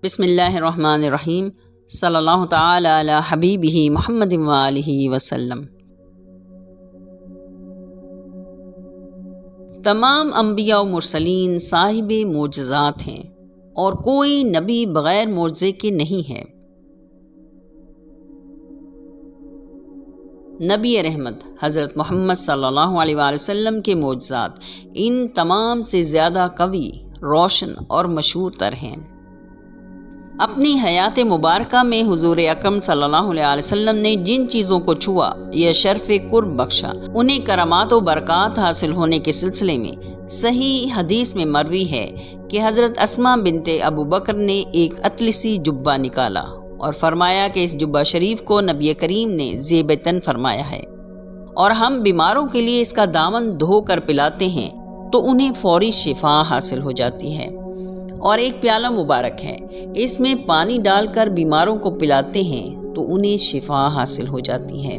بسم اللہ الرحمن الرحیم صلی اللہ تعالی علی حبیبہ محمد وآلہ وسلم۔ تمام انبیاء و مرسلین صاحب معجزات ہیں اور کوئی نبی بغیر معجزے کے نہیں ہے۔ نبی رحمت حضرت محمد صلی اللہ علیہ وآلہ وسلم کے معجزات ان تمام سے زیادہ قوی، روشن اور مشہور تر ہیں۔ اپنی حیات مبارکہ میں حضور اکرم صلی اللہ علیہ وسلم نے جن چیزوں کو چھوا یا شرف قرب بخشا، انہیں کرامات و برکات حاصل ہونے کے سلسلے میں صحیح حدیث میں مروی ہے کہ حضرت اسماء بنت ابو بکر نے ایک اطلسی جبہ نکالا اور فرمایا کہ اس جبہ شریف کو نبی کریم نے زیب تن فرمایا ہے، اور ہم بیماروں کے لیے اس کا دامن دھو کر پلاتے ہیں تو انہیں فوری شفا حاصل ہو جاتی ہے، اور ایک پیالہ مبارک ہے، اس میں پانی ڈال کر بیماروں کو پلاتے ہیں تو انہیں شفا حاصل ہو جاتی ہے۔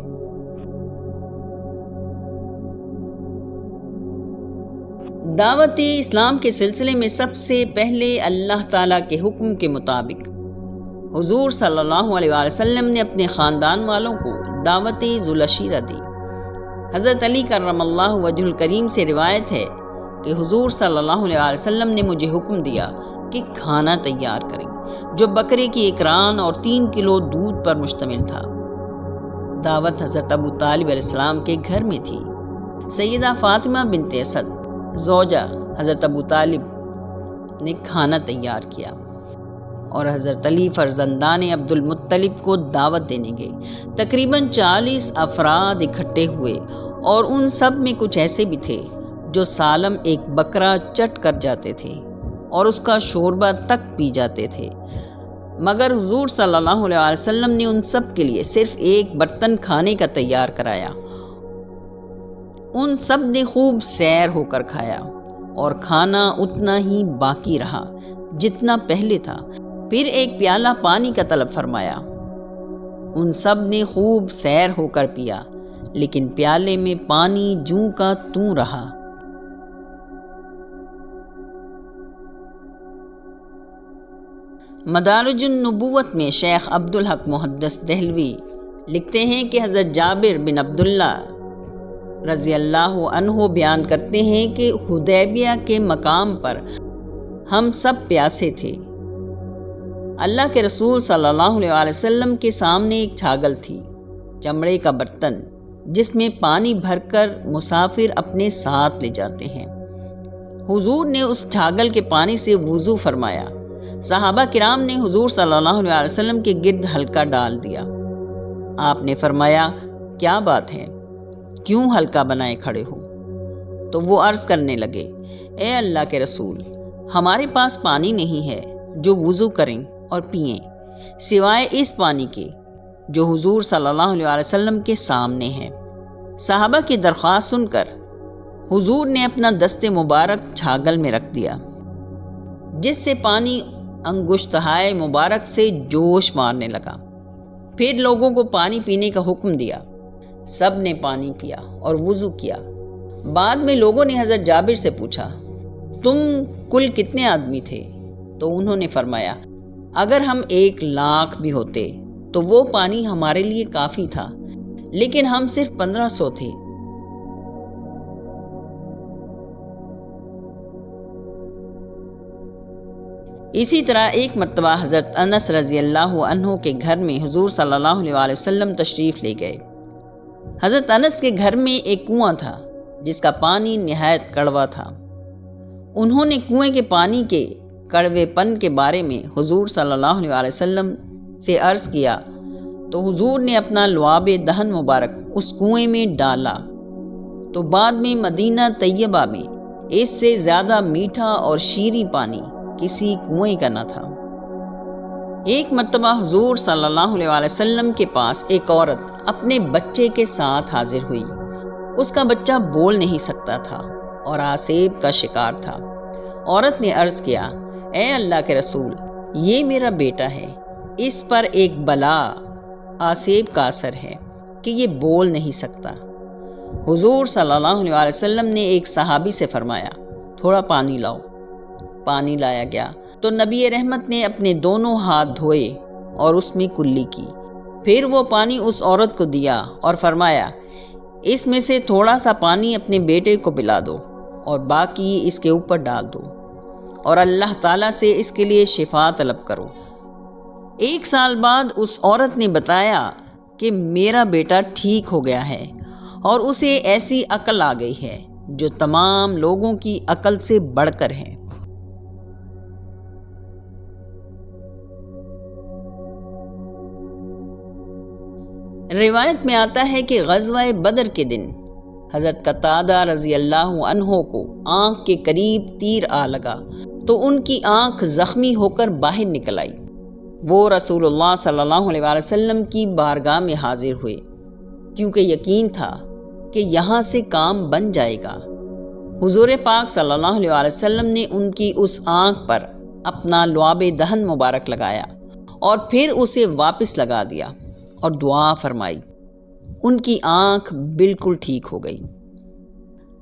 دعوت اسلام کے سلسلے میں سب سے پہلے اللہ تعالیٰ کے حکم کے مطابق حضور صلی اللہ علیہ وآلہ وسلم نے اپنے خاندان والوں کو دعوت ذو العشیرہ دی۔ حضرت علی کرم اللہ وجہ الکریم سے روایت ہے کہ حضور صلی اللہ علیہ وآلہ وسلم نے مجھے حکم دیا کہ کھانا تیار کریں جو بکرے کی ایک ران اور 3 کلو دودھ پر مشتمل تھا۔ دعوت حضرت ابو طالب علیہ السلام کے گھر میں تھی۔ سیدہ فاطمہ بنت اسد زوجہ حضرت ابو طالب نے کھانا تیار کیا، اور حضرت علی فرزندان عبد المطلب کو دعوت دینے گئے۔ تقریباً 40 افراد اکٹھے ہوئے، اور ان سب میں کچھ ایسے بھی تھے جو سالم ایک بکرا چٹ کر جاتے تھے اور اس کا شوربہ تک پی جاتے تھے، مگر حضور صلی اللہ علیہ وسلم نے ان سب کے لیے صرف ایک برتن کھانے کا تیار کرایا۔ ان سب نے خوب سیر ہو کر کھایا، اور کھانا اتنا ہی باقی رہا جتنا پہلے تھا۔ پھر ایک پیالہ پانی کا طلب فرمایا۔ ان سب نے خوب سیر ہو کر پیا، لیکن پیالے میں پانی جوں کا توں رہا۔ مدارج النبوت میں شیخ عبدالحق محدث دہلوی لکھتے ہیں کہ حضرت جابر بن عبداللہ رضی اللہ عنہ بیان کرتے ہیں کہ حدیبیہ کے مقام پر ہم سب پیاسے تھے۔ اللہ کے رسول صلی اللہ علیہ وسلم کے سامنے ایک چھاگل تھی، چمڑے کا برتن، جس میں پانی بھر کر مسافر اپنے ساتھ لے جاتے ہیں۔ حضور نے اس چھاگل کے پانی سے وضو فرمایا۔ صحابہ کرام نے حضور صلی اللہ علیہ وسلم کے گرد حلقہ ڈال دیا۔ آپ نے فرمایا، کیا بات ہے، کیوں حلقہ بنائے کھڑے ہو؟ تو وہ عرض کرنے لگے، اے اللہ کے رسول، ہمارے پاس پانی نہیں ہے جو وضو کریں اور پئیں، سوائے اس پانی کے جو حضور صلی اللہ علیہ وسلم کے سامنے ہے۔ صحابہ کی درخواست سن کر حضور نے اپنا دست مبارک چھاگل میں رکھ دیا، جس سے پانی انگشتہائے مبارک سے جوش مارنے لگا۔ پھر لوگوں کو پانی پینے کا حکم دیا۔ سب نے پانی پیا اور وضو کیا۔ بعد میں لوگوں نے حضرت جابر سے پوچھا، تم کل کتنے آدمی تھے؟ تو انہوں نے فرمایا، اگر ہم 1,00,000 بھی ہوتے تو وہ پانی ہمارے لیے کافی تھا، لیکن ہم صرف 1500 تھے۔ اسی طرح ایک مرتبہ حضرت انس رضی اللہ عنہ کے گھر میں حضور صلی اللہ علیہ وسلم تشریف لے گئے۔ حضرت انس کے گھر میں ایک کنواں تھا جس کا پانی نہایت کڑوا تھا۔ انہوں نے کنویں کے پانی کے کڑوے پن کے بارے میں حضور صلی اللہ علیہ وسلم سے عرض کیا، تو حضور نے اپنا لعاب دہن مبارک اس کنویں میں ڈالا، تو بعد میں مدینہ طیبہ میں اس سے زیادہ میٹھا اور شیریں پانی کسی کنویں کا نہ تھا۔ ایک مرتبہ حضور صلی اللہ علیہ وسلم کے پاس ایک عورت اپنے بچے کے ساتھ حاضر ہوئی۔ اس کا بچہ بول نہیں سکتا تھا اور آسیب کا شکار تھا۔ عورت نے عرض کیا، اے اللہ کے رسول، یہ میرا بیٹا ہے، اس پر ایک بلا آسیب کا اثر ہے کہ یہ بول نہیں سکتا۔ حضور صلی اللہ علیہ وسلم نے ایک صحابی سے فرمایا، تھوڑا پانی لاؤ۔ پانی لایا گیا۔ تو نبی رحمت نے اپنے دونوں ہاتھ دھوئے اور اس میں کلی کی، پھر وہ پانی اس عورت کو دیا اور فرمایا اس میں سے تھوڑا سا پانی اپنے بیٹے کو پلا دو اور باقی اس کے اوپر ڈال دو اور اللہ تعالیٰ سے اس کے لیے شفا طلب کرو۔ 1 سال بعد اس عورت نے بتایا کہ میرا بیٹا ٹھیک ہو گیا ہے اور اسے ایسی عقل آ گئی ہے جو تمام لوگوں کی عقل سے بڑھ کر ہے۔ روایت میں آتا ہے کہ غزوہ بدر کے دن حضرت قتادہ رضی اللہ عنہ کو آنکھ کے قریب تیر آ لگا تو ان کی آنکھ زخمی ہو کر باہر نکل آئی۔ وہ رسول اللہ صلی اللہ علیہ وسلم کی بارگاہ میں حاضر ہوئے کیونکہ یقین تھا کہ یہاں سے کام بن جائے گا۔ حضور پاک صلی اللہ علیہ وسلم نے ان کی اس آنکھ پر اپنا لعاب دہن مبارک لگایا اور پھر اسے واپس لگا دیا اور دعا فرمائی۔ ان کی آنکھ بالکل ٹھیک ہو گئی۔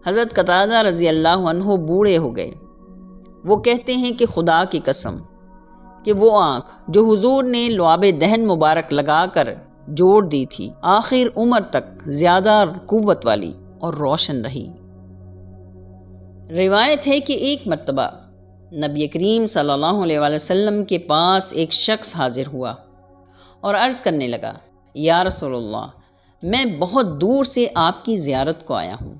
حضرت قتادہ رضی اللہ عنہ بوڑھے ہو گئے۔ وہ کہتے ہیں کہ خدا کی قسم کہ وہ آنکھ جو حضور نے لعاب دہن مبارک لگا کر جوڑ دی تھی آخر عمر تک زیادہ قوت والی اور روشن رہی۔ روایت ہے کہ ایک مرتبہ نبی کریم صلی اللہ علیہ وسلم کے پاس ایک شخص حاضر ہوا اور عرض کرنے لگا، یا رسول اللہ، میں بہت دور سے آپ کی زیارت کو آیا ہوں،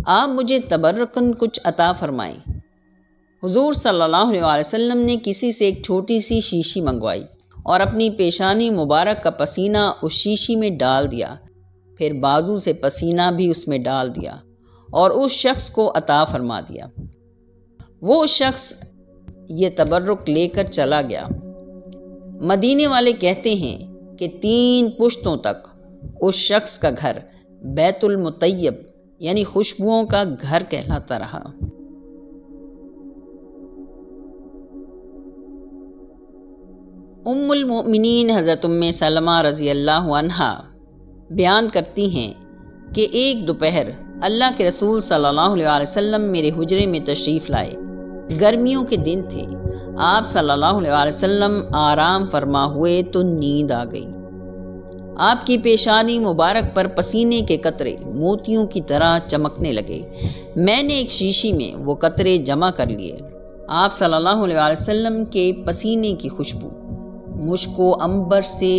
آپ مجھے تبرکن کچھ عطا فرمائیں۔ حضور صلی اللہ علیہ وسلم نے کسی سے ایک چھوٹی سی شیشی منگوائی اور اپنی پیشانی مبارک کا پسینہ اس شیشی میں ڈال دیا، پھر بازو سے پسینہ بھی اس میں ڈال دیا اور اس شخص کو عطا فرما دیا۔ وہ شخص یہ تبرک لے کر چلا گیا۔ مدینے والے کہتے ہیں کہ 3 پشتوں تک اس شخص کا گھر بیت المطیب یعنی خوشبوؤں کا گھر کہلاتا رہا۔ ام المؤمنین حضرت ام سلمہ رضی اللہ عنہا بیان کرتی ہیں کہ ایک دوپہر اللہ کے رسول صلی اللہ علیہ وسلم میرے حجرے میں تشریف لائے۔ گرمیوں کے دن تھے۔ آپ صلی اللہ علیہ وسلم آرام فرما ہوئے تو نیند آ گئی۔ آپ کی پیشانی مبارک پر پسینے کے قطرے موتیوں کی طرح چمکنے لگے۔ میں نے ایک شیشی میں وہ قطرے جمع کر لیے۔ آپ صلی اللہ علیہ وسلم کے پسینے کی خوشبو مشک و عنبر سے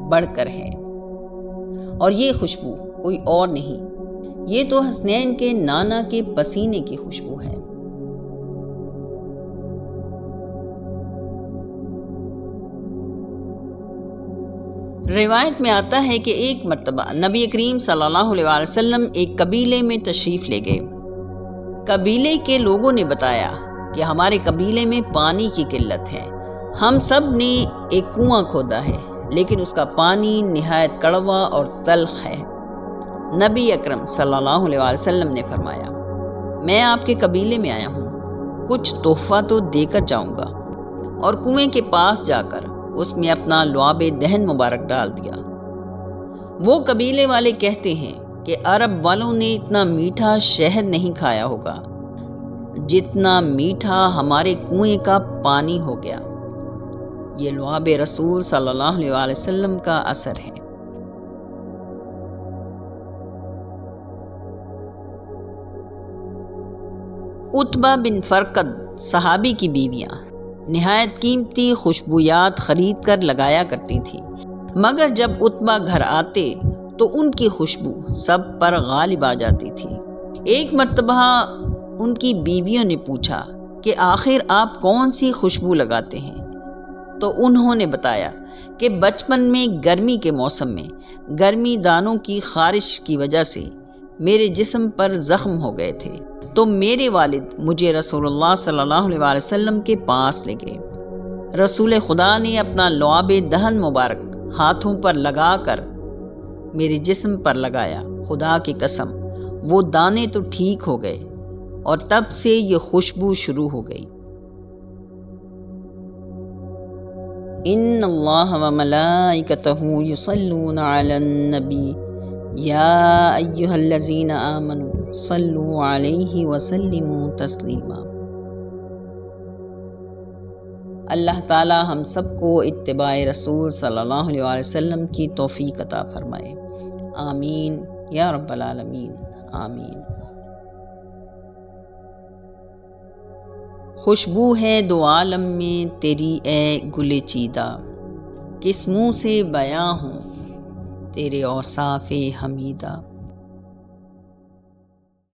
بڑھ کر ہے، اور یہ خوشبو کوئی اور نہیں، یہ تو حسنین کے نانا کے پسینے کی خوشبو ہے۔ روایت میں آتا ہے کہ ایک مرتبہ نبی کریم صلی اللہ علیہ وسلم ایک قبیلے میں تشریف لے گئے۔ قبیلے کے لوگوں نے بتایا کہ ہمارے قبیلے میں پانی کی قلت ہے، ہم سب نے ایک کنواں کھودا ہے لیکن اس کا پانی نہایت کڑوا اور تلخ ہے۔ نبی اکرم صلی اللہ علیہ وسلم نے فرمایا، میں آپ کے قبیلے میں آیا ہوں، کچھ تحفہ تو دے کر جاؤں گا، اور کنویں کے پاس جا کر اس میں اپنا لعاب دہن مبارک ڈال دیا۔ وہ قبیلے والے کہتے ہیں کہ عرب والوں نے اتنا میٹھا شہد نہیں کھایا ہوگا جتنا میٹھا ہمارے کنویں کا پانی ہو گیا۔ یہ لعاب رسول صلی اللہ علیہ وسلم کا اثر ہے۔ عتبہ بن فرقد صحابی کی بیویاں نہایت قیمتی خوشبویات خرید کر لگایا کرتی تھیں، مگر جب عتبہ گھر آتے تو ان کی خوشبو سب پر غالب آ جاتی تھی۔ ایک مرتبہ ان کی بیویوں نے پوچھا کہ آخر آپ کون سی خوشبو لگاتے ہیں؟ تو انہوں نے بتایا کہ بچپن میں گرمی کے موسم میں گرمی دانوں کی خارش کی وجہ سے میرے جسم پر زخم ہو گئے تھے، تو میرے والد مجھے رسول اللہ صلی اللہ علیہ وسلم کے پاس لے گئے۔ رسول خدا نے اپنا لعاب دہن مبارک ہاتھوں پر لگا کر میرے جسم پر لگایا، خدا کی قسم وہ دانے تو ٹھیک ہو گئے اور تب سے یہ خوشبو شروع ہو گئی۔ ان اللہ وملائکتہ یصلون علی النبی یا ایہا الذین آمنوا صلوا علیہ وسلموا تسلیما۔ اللہ تعالی ہم سب کو اتباع رسول صلی اللہ علیہ وسلم کی توفیق عطا فرمائے، آمین یا رب العالمین، آمین۔ خوشبو ہے دو عالم میں تیری اے گل چیدہ، کس منہ سے بیاں ہوں تیرے اوصاف حمیدہ۔